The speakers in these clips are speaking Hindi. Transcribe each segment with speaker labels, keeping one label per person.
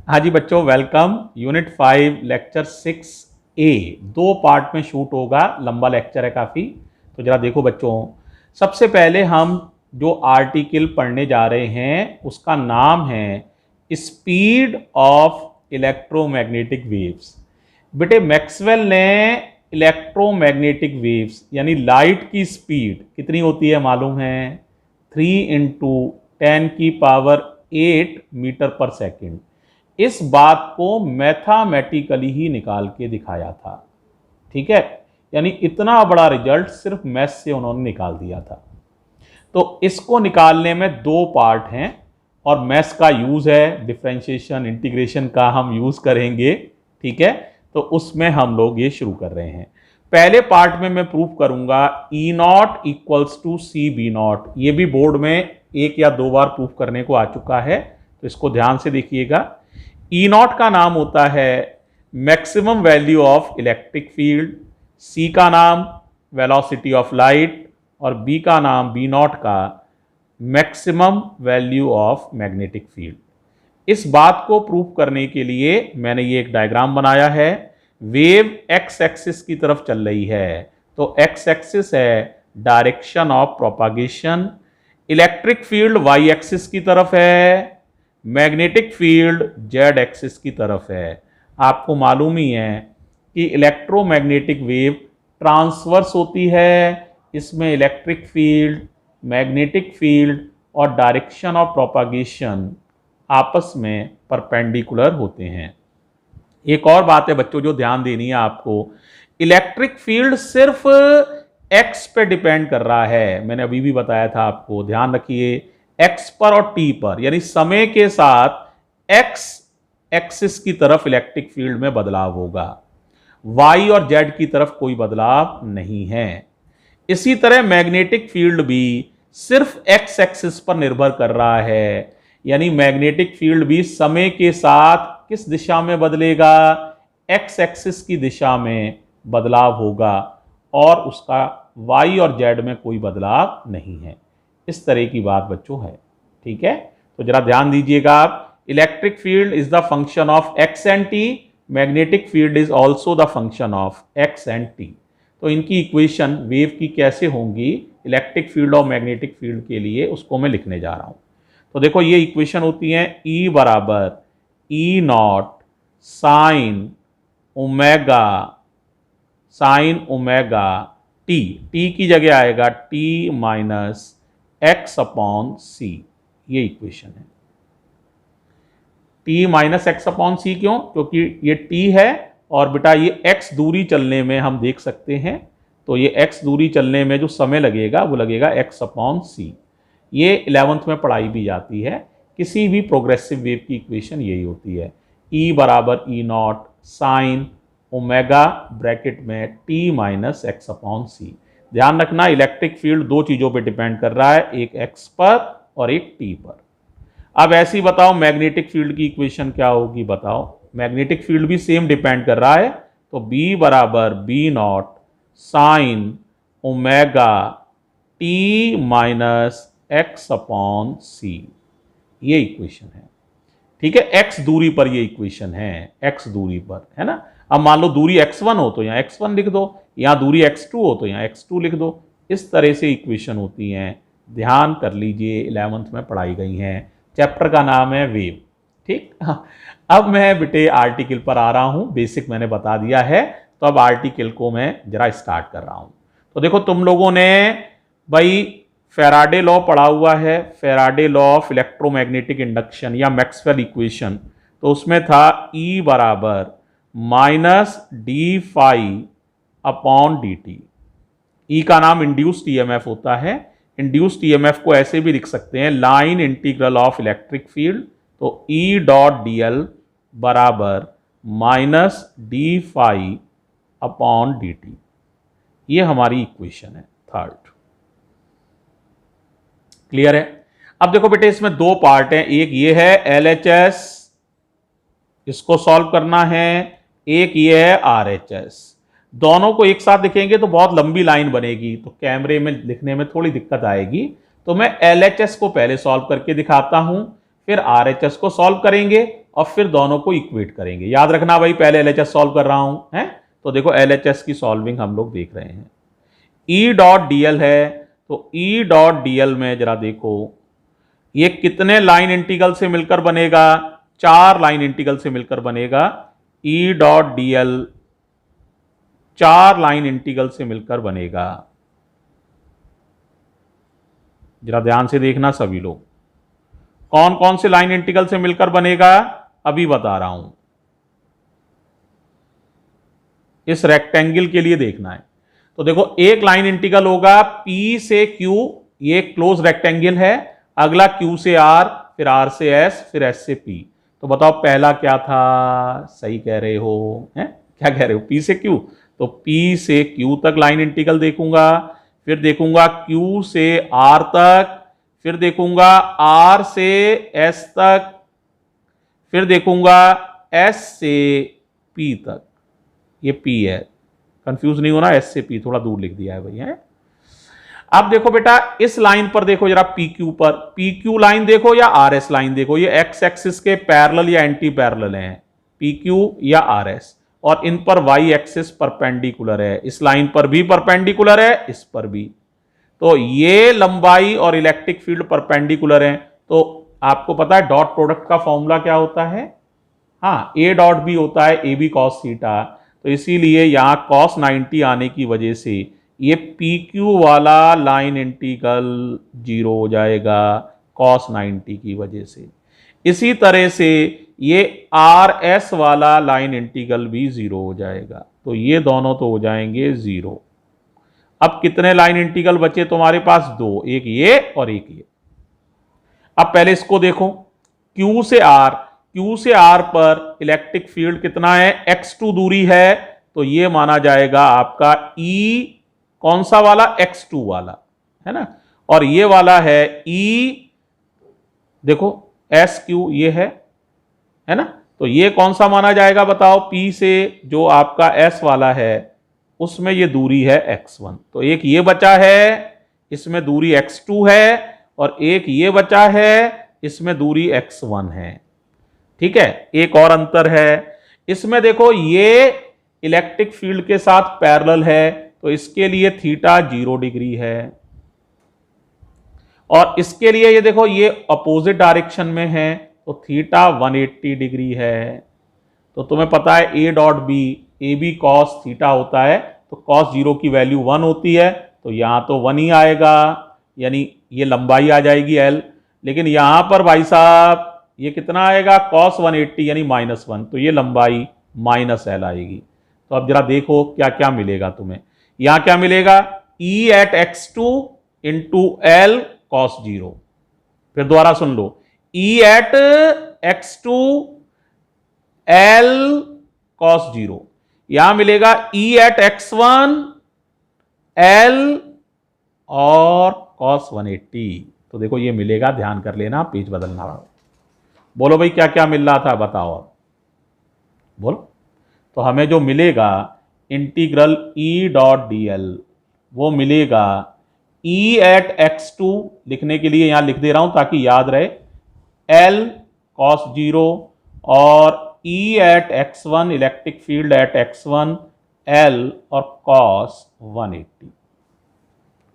Speaker 1: हाँ जी बच्चों, welcome. Unit 5 lecture 6A 2 part में शूट होगा। लंबा लेक्चर है काफ़ी। तो जरा देखो बच्चों, सबसे पहले हम जो आर्टिकल पढ़ने जा रहे हैं उसका नाम है स्पीड ऑफ इलेक्ट्रोमैग्नेटिक वेव्स। बेटे, मैक्सवेल ने इलेक्ट्रोमैग्नेटिक वेव्स यानी लाइट की स्पीड कितनी होती है मालूम है? 3 × 10⁸ मीटर पर सेकेंड। इस बात को मैथमेटिकली ही निकाल के दिखाया था। ठीक है, यानी इतना बड़ा रिजल्ट सिर्फ मैथ से उन्होंने निकाल दिया था। तो इसको निकालने में 2 पार्ट हैं और मैथ्स का यूज है, डिफरेंशिएशन इंटीग्रेशन का हम यूज करेंगे। ठीक है, तो उसमें हम लोग ये शुरू कर रहे हैं। पहले पार्ट में मैं प्रूफ करूंगा E0 इक्वल्स टू CB0। ये भी बोर्ड में 1 या 2 बार प्रूफ करने को आ चुका है, तो इसको ध्यान से देखिएगा। E0 का नाम होता है maximum value of electric field, C का नाम वेलोसिटी ऑफ लाइट और B का नाम B0 का maximum value of magnetic field. इस बात को प्रूफ करने के लिए मैंने ये एक डायग्राम बनाया है। वेव एक्स एक्सिस की तरफ चल रही है, तो एक्स एक्सिस है direction of propagation, electric field Y axis की तरफ है, मैग्नेटिक फील्ड जेड एक्सिस की तरफ है। आपको मालूम ही है कि इलेक्ट्रोमैग्नेटिक वेव ट्रांसवर्स होती है। इसमें इलेक्ट्रिक फील्ड, मैग्नेटिक फील्ड और डायरेक्शन ऑफ प्रोपागेशन आपस में परपेंडिकुलर होते हैं। एक और बात है बच्चों जो ध्यान देनी है आपको, इलेक्ट्रिक फील्ड सिर्फ एक्स पे डिपेंड कर रहा है। मैंने अभी भी बताया था आपको, ध्यान रखिए, एक्स पर और टी पर, यानी समय के साथ एक्स एक्सिस की तरफ इलेक्ट्रिक फील्ड में बदलाव होगा, वाई और जेड की तरफ कोई बदलाव नहीं है। इसी तरह मैग्नेटिक फील्ड भी सिर्फ एक्स एक्सिस पर निर्भर कर रहा है, यानी मैग्नेटिक फील्ड भी समय के साथ किस दिशा में बदलेगा? एक्स एक्सिस की दिशा में बदलाव होगा और उसका वाई और जेड में कोई बदलाव नहीं है। इस तरह की बात बच्चों है। ठीक है, तो जरा ध्यान दीजिएगा आप। Electric field is the function of x and T, magnetic field is also the function of x and T. तो इनकी इक्वेशन वेव की कैसे होंगी इलेक्ट्रिक फील्ड और मैग्नेटिक फील्ड के लिए, उसको मैं लिखने जा रहा हूं। तो देखो ये इक्वेशन होती है E बराबर E0 sign omega T. T की जगह आएगा T माइनस एक्स अपॉन सी। ये इक्वेशन है। T माइनस एक्स अपॉन सी क्यों? क्योंकि ये T है और बेटा ये x दूरी चलने में हम देख सकते हैं, तो ये x दूरी चलने में जो समय लगेगा वो लगेगा x अपॉन सी। ये 11th में पढ़ाई भी जाती है। किसी भी प्रोग्रेसिव वेव की इक्वेशन यही होती है, E बराबर E0 साइन ओमेगा ब्रैकेट में T माइनस एक्स अपॉन सी। ध्यान रखना, इलेक्ट्रिक फील्ड 2 चीज़ों पे डिपेंड कर रहा है, एक x पर और एक t पर। अब ऐसे ही बताओ मैग्नेटिक फील्ड की इक्वेशन क्या होगी? बताओ, मैग्नेटिक फील्ड भी सेम डिपेंड कर रहा है, तो B बराबर B0 sine omega T minus x upon सी। ये इक्वेशन है। ठीक है, x दूरी पर ये इक्वेशन है, x दूरी पर है ना। अब मान लो दूरी x1 हो तो यहाँ x1 लिख दो, यहाँ दूरी x2 हो तो यहाँ x2 लिख दो। इस तरह से इक्वेशन होती हैं। ध्यान कर लीजिए, 11th में पढ़ाई गई हैं। चैप्टर का नाम है वेव। ठीक, अब मैं बेटे आर्टिकल पर आ रहा हूँ। बेसिक मैंने बता दिया है, तो अब आर्टिकल को मैं जरा स्टार्ट कर रहा हूँ। तो देखो तुम लोगों ने भाई फैराडे लॉ पढ़ा हुआ है, Faraday law of electromagnetic induction या मैक्सवेल इक्वेशन। तो उसमें था E बराबर minus D phi upon D t. E का नाम इंड्यूस्ड ईएमएफ होता है। इंड्यूस्ड ईएमएफ को ऐसे भी लिख सकते हैं, line integral of electric field. तो E डॉट डी एल बराबर minus D phi upon D T. ये हमारी इक्वेशन है थर्ड। क्लियर है? अब देखो बेटे, इसमें 2 पार्ट हैं। एक ये है LHS, इसको सॉल्व करना है, एक ये है RHS। दोनों को एक साथ लिखेंगे तो बहुत लंबी लाइन बनेगी, तो कैमरे में लिखने में थोड़ी दिक्कत आएगी। तो मैं LHS को पहले सॉल्व करके दिखाता हूं, फिर RHS को सॉल्व करेंगे और फिर दोनों को इक्वेट करेंगे। याद रखना भाई, पहले LHS सॉल्व कर रहा हूं है। तो देखो LHS की सॉल्विंग हम लोग देख रहे हैं। E डॉट dl है, तो E डॉट dl में जरा देखो ये कितने लाइन इंटीग्रल से मिलकर बनेगा, 4 लाइन इंटीग्रल से मिलकर बनेगा। E dot dl 4 line integral से मिलकर बनेगा। जरा ध्यान से देखना सभी लोग, कौन कौन से लाइन इंटीग्रल से मिलकर बनेगा अभी बता रहा हूं। इस रेक्टेंगल के लिए देखना है। तो देखो एक लाइन इंटीग्रल होगा P से Q, ये क्लोज रेक्टेंगल है। अगला Q से R, फिर R से S, फिर S से P। तो बताओ पहला क्या था? सही कह रहे हो, हैं? क्या कह रहे हो? P से Q। तो P से Q तक लाइन इंटीग्रल देखूंगा, फिर देखूंगा Q से R तक, फिर देखूंगा R से S तक, फिर देखूंगा S से P तक। ये P है, कंफ्यूज नहीं होना, S से P थोड़ा दूर लिख दिया है भैया। अब देखो बेटा इस लाइन पर देखो जरा, PQ पर, PQ लाइन देखो या RS लाइन देखो, ये एक्स एक्सिस के पैरेलल या एंटी पैरेलल हैं, PQ या RS, और इन पर Y एक्सिस परपेंडिकुलर है। इस लाइन पर भी परपेंडिकुलर है, इस पर भी। तो ये लंबाई और इलेक्ट्रिक फील्ड परपेंडिकुलर है। तो आपको पता है डॉट प्रोडक्ट का फॉर्मूला क्या होता है? हाँ, A डॉट भी होता है AB cos थीटा। तो इसीलिए यहां cos 90 आने की वजह से ये PQ वाला लाइन इंटीग्रल 0 हो जाएगा cos 90 की वजह से। इसी तरह से ये RS वाला लाइन इंटीग्रल भी 0 हो जाएगा। तो ये दोनों तो हो जाएंगे 0। अब कितने लाइन इंटीग्रल बचे तुम्हारे पास? 2, एक ये और एक ये। अब पहले इसको देखो, Q से R, Q से R पर इलेक्ट्रिक फील्ड कितना है? x2 दूरी है, तो ये माना जाएगा आपका E कौन सा वाला? x2 वाला, है ना। और ये वाला है E, देखो SQ ये है ना। तो ये कौन सा माना जाएगा बताओ? P से जो आपका S वाला है उसमें ये दूरी है x1। तो एक ये बचा है, इसमें दूरी x2 है, और एक ये बचा है, इसमें दूरी x1 है। ठीक है, एक और अंतर है इसमें, देखो ये इलेक्ट्रिक फील्ड के साथ पैरेलल है, तो इसके लिए थीटा 0 डिग्री है, और इसके लिए ये देखो ये अपोजिट डायरेक्शन में है, तो थीटा 180 डिग्री है। तो तुम्हें पता है A dot B AB cos theta होता है, तो cos 0 की वैल्यू 1 होती है, तो यहां तो 1 ही आएगा, यानी ये लंबाई आ जाएगी L। लेकिन यहां पर भाई साहब ये कितना आएगा? cos 180 यानी -1, तो ये लंबाई -L आएगी। तो अब जरा देखो क्या क्या मिलेगा तुम्हें। यहां क्या मिलेगा? E at x2 into L cos 0। फिर दोबारा सुन लो, E at x2 L cos 0। यहां मिलेगा E at x1 L और cos 180। तो देखो ये मिलेगा, ध्यान कर लेना, पेज बदलना। बोलो भाई क्या क्या मिल रहा था, बताओ अब बोलो। तो हमें जो मिलेगा इंटीग्रल E डॉट dl, वो मिलेगा E at x2, लिखने के लिए यहां लिख दे रहा हूं ताकि याद रहे, L cos 0, और E at x1 electric field at x1 L और cos 180।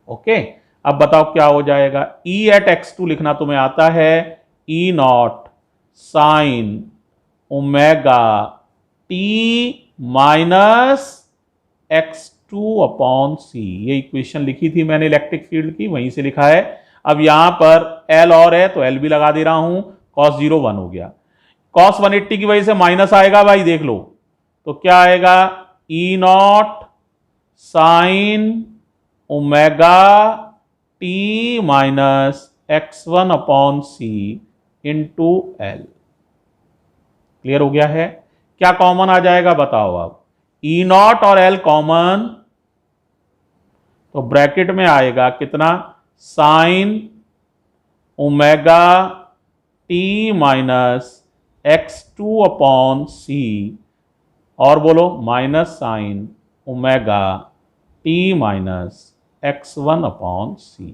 Speaker 1: ओके, अब बताओ क्या हो जाएगा? E at x2 लिखना तुम्हें आता है, E not sine omega t minus x2 upon c। ये इक्वेशन लिखी थी मैंने इलेक्ट्रिक फील्ड की, वहीं से लिखा है। अब यहां पर L और है तो L भी लगा दे रहा हूं, cos 0 1 हो गया, cos 180 की वजह से माइनस आएगा भाई, देख लो। तो क्या आएगा? E not sine omega t minus x1 upon c into L। Clear हो गया है? क्या कॉमन आ जाएगा बताओ अब? E नॉट और L कॉमन, तो ब्रैकेट में आएगा कितना? Sign omega t minus x2 upon c, और बोलो minus sine omega t minus x1 upon c।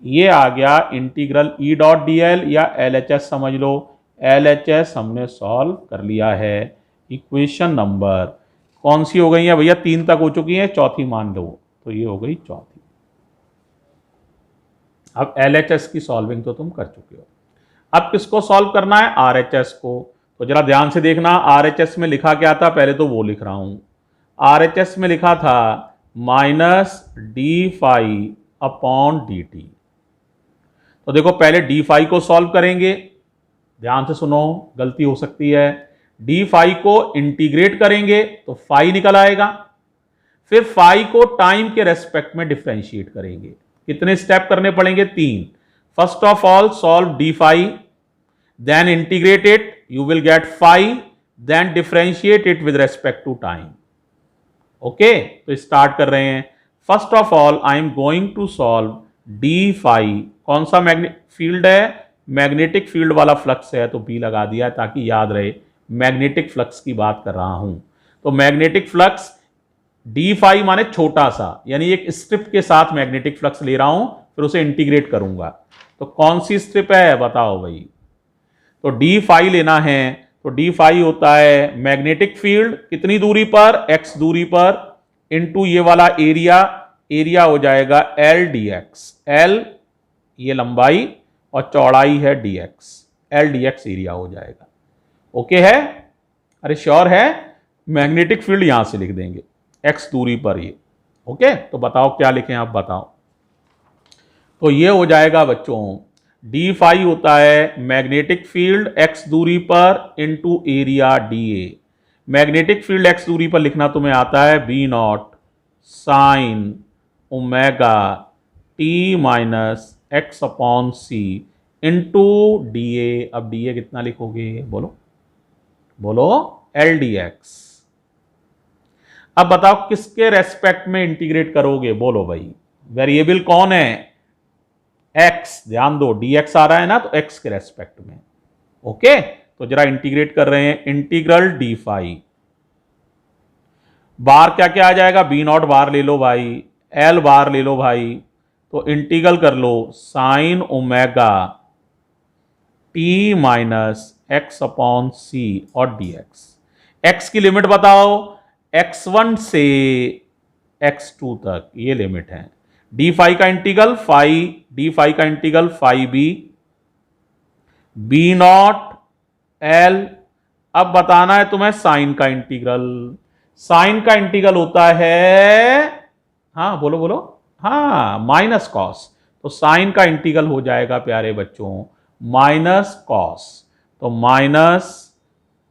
Speaker 1: ये आ गया integral E dot D L या एल एच एस समझ लो। एल एच एस हमने सॉल्व कर लिया है। इक्वेशन नंबर कौन सी हो गई है भैया? 3 तक हो चुकी है, चौथी मान लो, तो ये हो गई चौथी। अब एल एच एस की सॉल्विंग तो तुम कर चुके हो। अब किसको सॉल्व करना है? आर एच एस को। तो जरा ध्यान से देखना, आर एच एस में लिखा क्या था, पहले तो वो लिख रहा हूं। आर एच एस में लिखा था minus D phi upon D T. तो देखो पहले डी फाई को सॉल्व करेंगे, ध्यान से सुनो, गलती हो सकती है। डी फाई को इंटीग्रेट करेंगे तो फाई निकल आएगा। फिर फाई को टाइम के रेस्पेक्ट में डिफरेंशिएट करेंगे। कितने स्टेप करने पड़ेंगे? 3। First of all solve D phi, then integrate it, you will get phi, then differentiate it with respect to time. Okay, तो स्टार्ट कर रहे हैं। First of all I am going to solve D phi. कौन सा फील्ड है? मैग्नेटिक फील्ड वाला फ्लक्स है, तो बी लगा दिया ताकि याद रहे मैग्नेटिक फ्लक्स की बात कर रहा हूं। तो मैग्नेटिक फ्लक्स डी फाई माने छोटा सा, यानी एक स्ट्रिप के साथ मैग्नेटिक फ्लक्स ले रहा हूं, फिर उसे इंटीग्रेट करूंगा। तो कौन सी स्ट्रिप है बताओ भाई? तो डी फाई लेना है, तो डी फाई होता है मैग्नेटिक फील्ड कितनी दूरी पर? x दूरी पर, इनटू ये वाला एरिया, एरिया हो जाएगा एल डी एक्स। एल ये लंबाई और चौड़ाई है D x, L D x area हो जाएगा। ओके है? अरे श्योर है? मैग्नेटिक फील्ड यहां से लिख देंगे x दूरी पर ये। ओके, तो बताओ क्या लिखें आप बताओ। तो ये हो जाएगा बच्चों, डी फाई होता है मैग्नेटिक फील्ड x दूरी पर into area D A. Magnetic field x दूरी पर लिखना तुम्हें आता है B naught sine omega T minus x upon C into D A. अब डी ए कितना लिखोगे? बोलो बोलो, एल डी एक्स। अब बताओ किसके रेस्पेक्ट में इंटीग्रेट करोगे? बोलो भाई, वेरिएबल कौन है? x, ध्यान दो dx आ रहा है ना, तो x के रेस्पेक्ट में। ओके, तो जरा इंटीग्रेट कर रहे हैं। इंटीग्रल डी फाई, बार क्या क्या आ जाएगा? बी नॉट बार ले लो भाई, एल बार ले लो भाई, तो इंटीग्रल कर लो sine omega T minus x upon c और डी एक्स। एक्स की लिमिट बताओ, x1 से x2 तक ये लिमिट है। डी फाई का इंटीग्रल फाई, डी फाई का integral phi B, B naught L. अब बताना है तुम्हें साइन का इंटीग्रल। साइन का इंटीग्रल होता है, हाँ बोलो बोलो, हाँ माइनस कॉस। तो साइन का इंटीग्रल हो जाएगा प्यारे बच्चों माइनस कॉस। तो minus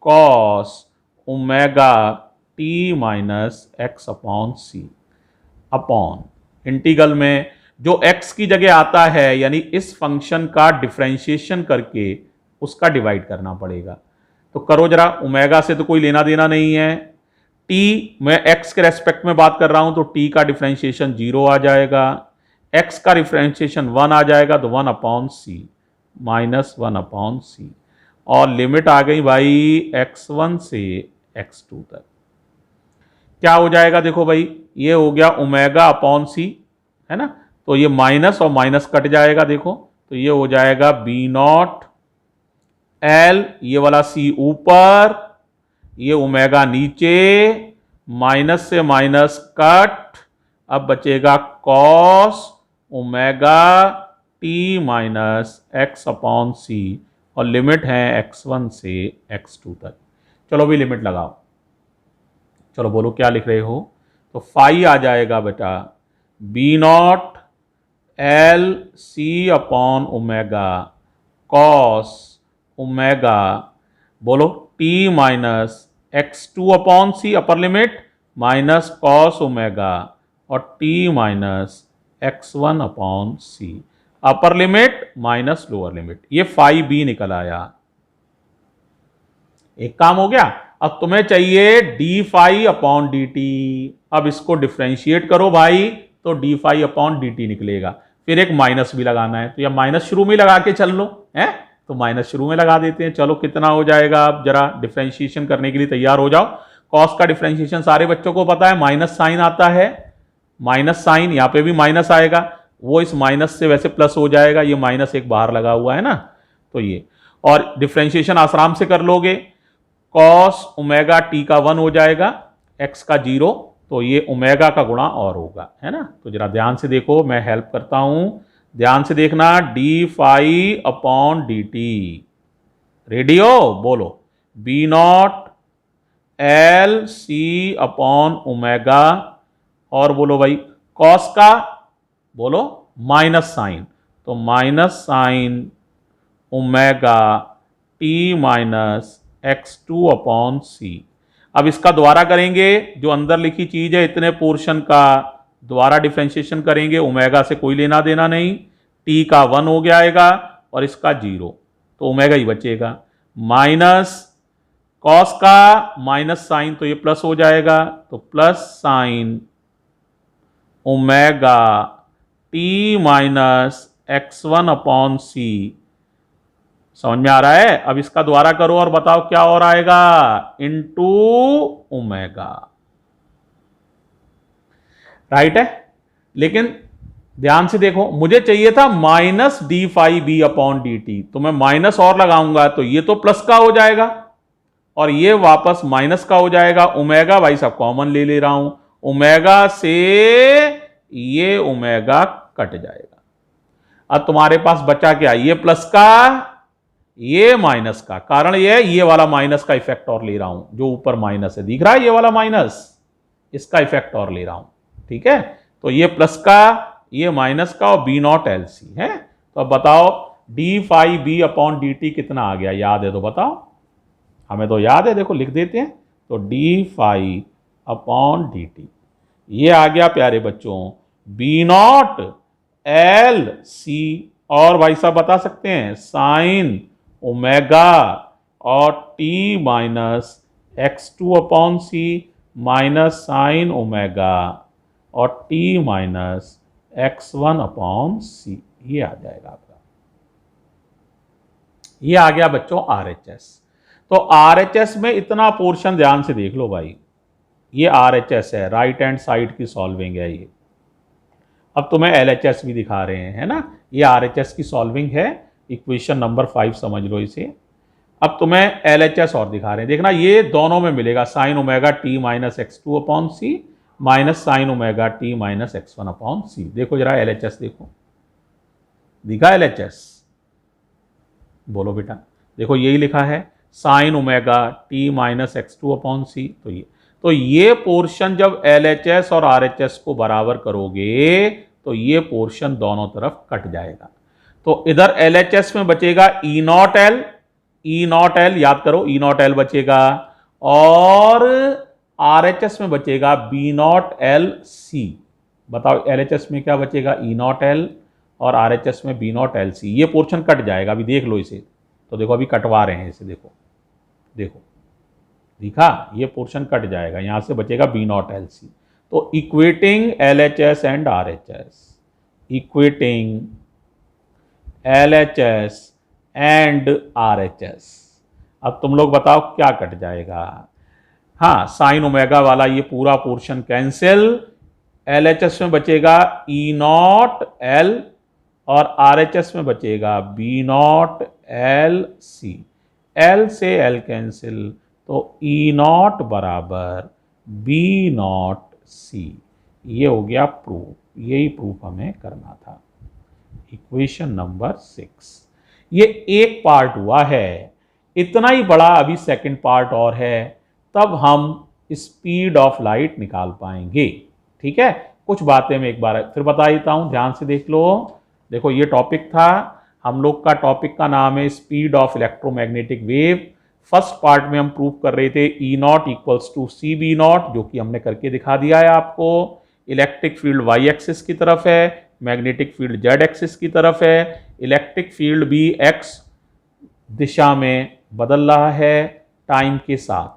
Speaker 1: cos omega T minus x upon c upon integral में जो x की जगह आता है, यानी इस फंक्शन का डिफरेंशिएशन करके उसका डिवाइड करना पड़ेगा। तो करो जरा, ओमेगा से तो कोई लेना देना नहीं है। t, मैं x के रेस्पेक्ट में बात कर रहा हूं, तो t का डिफरेंशिएशन 0 आ जाएगा, x का डिफरेंशिएशन 1 आ जाएगा, तो 1 upon c minus 1 upon c. और लिमिट आ गई भाई x1 से x2 तक। क्या हो जाएगा? देखो भाई, ये हो गया ओमेगा अपॉन सी, है ना, तो ये माइनस और माइनस कट जाएगा। देखो, तो ये हो जाएगा बी नॉट एल, ये वाला सी ऊपर, ये ओमेगा नीचे, माइनस से माइनस कट, अब बचेगा cos omega T minus x upon c, और लिमिट है x1 से x2 तक। चलो भी लिमिट लगाओ, चलो बोलो क्या लिख रहे हो? तो फाई आ जाएगा बेटा B naught L c upon omega cos omega, बोलो t minus x2 upon c upper limit minus cos omega, और t minus x1 upon c upper limit minus lower limit. ये फाई बी निकल आया। एक काम हो गया। अब तुम्हें चाहिए d phi upon D t. अब इसको डिफ्रेंशिएट करो भाई, तो D phi upon D t निकलेगा। फिर एक माइनस भी लगाना है, तो या माइनस शुरू में लगा के चल लो, है तो माइनस शुरू में लगा देते हैं। चलो कितना हो जाएगा? अब जरा डिफ्रेंशिएशन करने के लिए तैयार हो जाओ। कॉस का डिफ्रेंशिएशन सारे बच्चों को पता है, माइनस साइन आता है, माइनस साइन, यहां पे भी माइनस आएगा, वो इस माइनस से वैसे प्लस हो जाएगा, ये माइनस एक बाहर लगा हुआ है ना, तो ये, और डिफ्रेंशिएशन आराम से कर लोगे, कॉस ओमेगा टी का 1 हो जाएगा, एक्स का 0, तो ये ओमेगा का गुणा और होगा, है ना। तो जरा ध्यान से देखो, मैं हेल्प करता हूं, ध्यान से देखना, d phi upon D t, ready हो, बोलो, B naught L c upon omega, और बोलो भाई कॉस का, बोलो माइनस साइन, तो minus sine omega T minus x2 upon c. अब इसका द्वारा करेंगे, जो अंदर लिखी चीज है इतने पोर्शन का द्वारा डिफरेंशिएशन करेंगे, ओमेगा से कोई लेना देना नहीं, टी का 1 हो जाएगा और इसका 0, तो ओमेगा ही बचेगा, माइनस कॉस का माइनस साइन, तो ये प्लस हो जाएगा, तो plus sine omega T minus x1 upon c. समझ में आ रहा है? अब इसका द्वारा करो और बताओ क्या और आएगा, इनटू ओमेगा, राइट है। लेकिन ध्यान से देखो, मुझे चाहिए था minus D phi B upon D T, तो मैं माइनस और लगाऊंगा तो ये तो प्लस का हो जाएगा और ये वापस माइनस का हो जाएगा। ओमेगा भाई साहब कॉमन ले ले रहा हूं, ओमेगा से ये ओमेगा कट जाएगा। अब तुम्हारे पास बचा क्या, ये प्लस का ये माइनस का, कारण ये वाला माइनस का इफेक्ट और ले रहा हूं, जो ऊपर माइनस है दिख रहा है, ये वाला माइनस, इसका इफेक्ट और ले रहा हूं, ठीक है। तो ये प्लस का ये माइनस का और बी नॉट एल सी है। तो अब बताओ D phi B upon D T कितना आ गया, याद है तो बताओ, हमें तो याद है, देखो लिख देते हैं, तो D phi upon D T ये आ गया प्यारे बच्चों बी नॉट एल सी, और भाई साहब बता सकते हैं साइन ओमेगा और t minus x2 upon c minus sine omega और टी माइनस x1 अपॉन सी, ये आ जाएगा आपका। ये आ गया बच्चों RHS। तो RHS में इतना पोर्शन ध्यान से देख लो भाई, ये RHS है, राइट हैंड साइड की सॉल्विंग है ये। अब तुम्हें LHS भी दिखा रहे हैं, है ना, ये RHS की सॉल्विंग है, इक्वेशन नंबर 5 समझ लो इसे। अब तुम्हें LHS और दिखा रहे हैं, देखना ये दोनों में मिलेगा, sine omega T minus x2 upon c minus sine omega T minus x1 upon c. देखो जरा LHS देखो, दिखा LHS, बोलो बेटा, देखो यही लिखा है sine omega T minus x2 upon c. तो ये पोर्शन जब LHS और RHS को बराबर करोगे तो ये पोर्शन दोनों तरफ कट जाएगा। तो इधर LHS में बचेगा ई नॉट एल, याद करो ई नॉट एल बचेगा, और RHS में बचेगा बी नॉट एल सी। बताओ LHS में क्या बचेगा, ई नॉट एल, और RHS में बी नॉट एल सी। ये पोर्शन कट जाएगा, अभी देख लो इसे, तो देखो अभी कटवा रहे हैं इसे, देखो देखो दिखा, ये पोर्शन कट जाएगा, यहां से बचेगा बी नॉट एल सी। तो equating LHS and RHS, equating LHS and RHS। अब तुम लोग बताओ क्या कट जाएगा, हाँ साइन ओमेगा वाला ये पूरा पोर्शन कैंसिल, LHS में बचेगा ई नॉट एल और RHS में बचेगा B naught L C, L से एल कैंसिल, तो ई नॉट बराबर बी नॉट सी। ये हो गया प्रूफ, यही प्रूफ हमें करना था, इक्वेशन नंबर 6। ये एक पार्ट हुआ है, इतना ही बड़ा अभी सेकंड पार्ट और है, तब हम स्पीड ऑफ लाइट निकाल पाएंगे, ठीक है। कुछ बातें मैं एक बार फिर बता देता हूं, ध्यान से देख लो। देखो ये टॉपिक था, हम लोग का टॉपिक का नाम है speed of electromagnetic wave. First part में हम प्रूव कर रहे थे E naught equals to c B naught, जो कि हमने करके दिखा दिया है आपको। इलेक्ट्रिक फील्ड वाई एक्सिस की तरफ है, मैग्नेटिक फील्ड जेड एक्सिस की तरफ है, इलेक्ट्रिक फील्ड भी एक्स दिशा में बदल रहा है टाइम के साथ,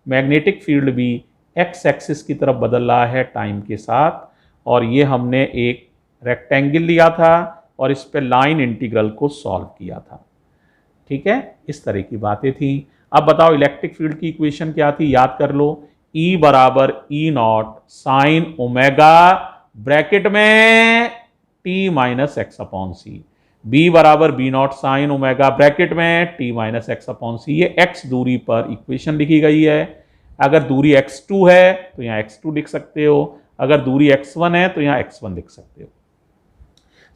Speaker 1: मैग्नेटिक फील्ड भी एक्स एक्सिस की तरफ बदल रहा है टाइम के साथ। और ये हमने एक रेक्टेंगल लिया था और इस पे लाइन इंटीग्रल को सॉल्व किया था, ठीक है, इस तरह की बातें थी। अब बताओ इलेक्ट्रिक फील्ड की इक्वेशन क्या थी, याद कर लो, E बराबर E naught sine omega bracket में T minus x upon C, B बराबर B naught sine omega bracket में टी माइनस एक्स अपॉन सी। ये एक्स दूरी पर इक्वेशन लिखी गई है। अगर दूरी x2 है तो यहाँ x2 लिख सकते हो, अगर दूरी x1 है तो यहाँ x1 लिख सकते हो।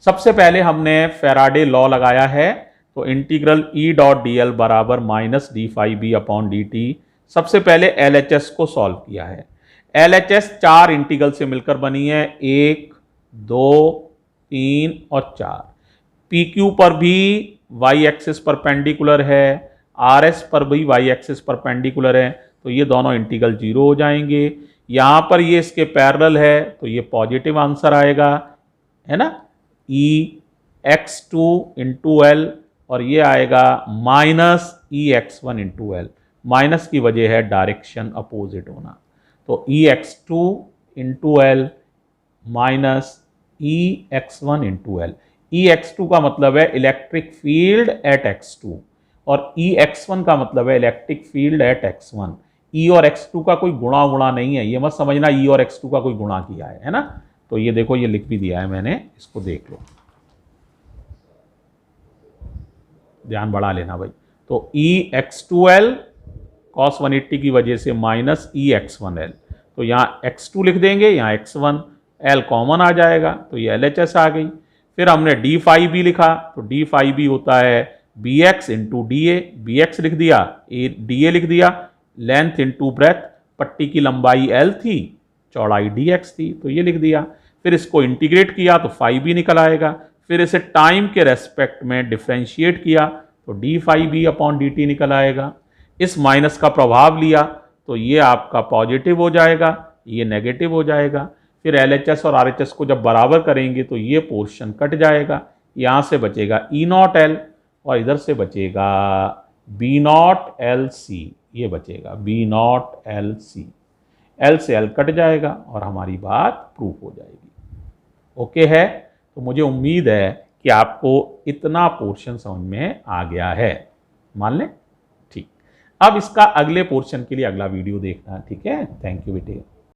Speaker 1: सबसे पहले हमने फैराडे लॉ लगाया है, तो integral E dot D L बराबर minus d phi B upon D t. सबसे पहले LHS को सॉल्व किया है। LHS 4 इंटीग्रल से मिलकर बनी है, 1, 2, 3 और 4। PQ पर भी y एक्सिस परपेंडिकुलर है, RS पर भी y एक्सिस परपेंडिकुलर है, तो ये दोनों इंटीग्रल 0 हो जाएंगे। यहां पर ये इसके पैरेलल है तो ये पॉजिटिव आंसर आएगा, है ना, EX2 इंटू एल, और ये आएगा minus EX1 into L. Minus की वजह है डायरेक्शन अपोजिट होना, तो EX2 into L minus EX1 into L. EX2 का मतलब है इलेक्ट्रिक फील्ड एट x2 और EX1 का मतलब है electric field at x1। E और x2 का कोई गुणा नहीं है, ये मत समझना E और x2 का कोई गुणा किया है ना। तो ये देखो, ये लिख भी दिया है मैंने, इसको देख लो, ध्यान बढ़ा लेना भाई। तो EX2L cos 180 की वजह से माइनस EX1L, तो यहाँ x2 लिख देंगे, यहाँ x1, L कॉमन आ जाएगा, तो ये LHS आ गई। फिर हमने d5b लिखा, तो d5b होता है bx into D A, B X लिख दिया, डी ए लिख दिया, लेंथ इंटू ब्रेथ, पट्टी की लंबाई L थी, चौड़ाई dx थी, तो ये लिख दिया। फिर इसको इंटीग्रेट किया तो 5b निकल आएगा। फिर इसे टाइम के रेस्पेक्ट में डिफ्रेंशिएट किया तो d5b अपॉन dt निकल आएगा। इस माइनस का प्रभाव लिया तो ये आपका पॉजिटिव हो जाएगा, ये नेगेटिव हो जाएगा। फिर LHS और RHS को जब बराबर करेंगे तो ये पोर्शन कट जाएगा, यहाँ से बचेगा E0L और इधर से बचेगा B0LC, ये बचेगा B0LC। L से L कट जाएगा और हमारी बात प्रूफ हो जाएगी। ओके है, तो मुझे उम्मीद है कि आपको इतना पोर्शन समझ में आ गया है, मान लें। ठीक, अब इसका अगले पोर्शन के लिए अगला वीडियो देखना, ठीक है। थैंक यू बेटे।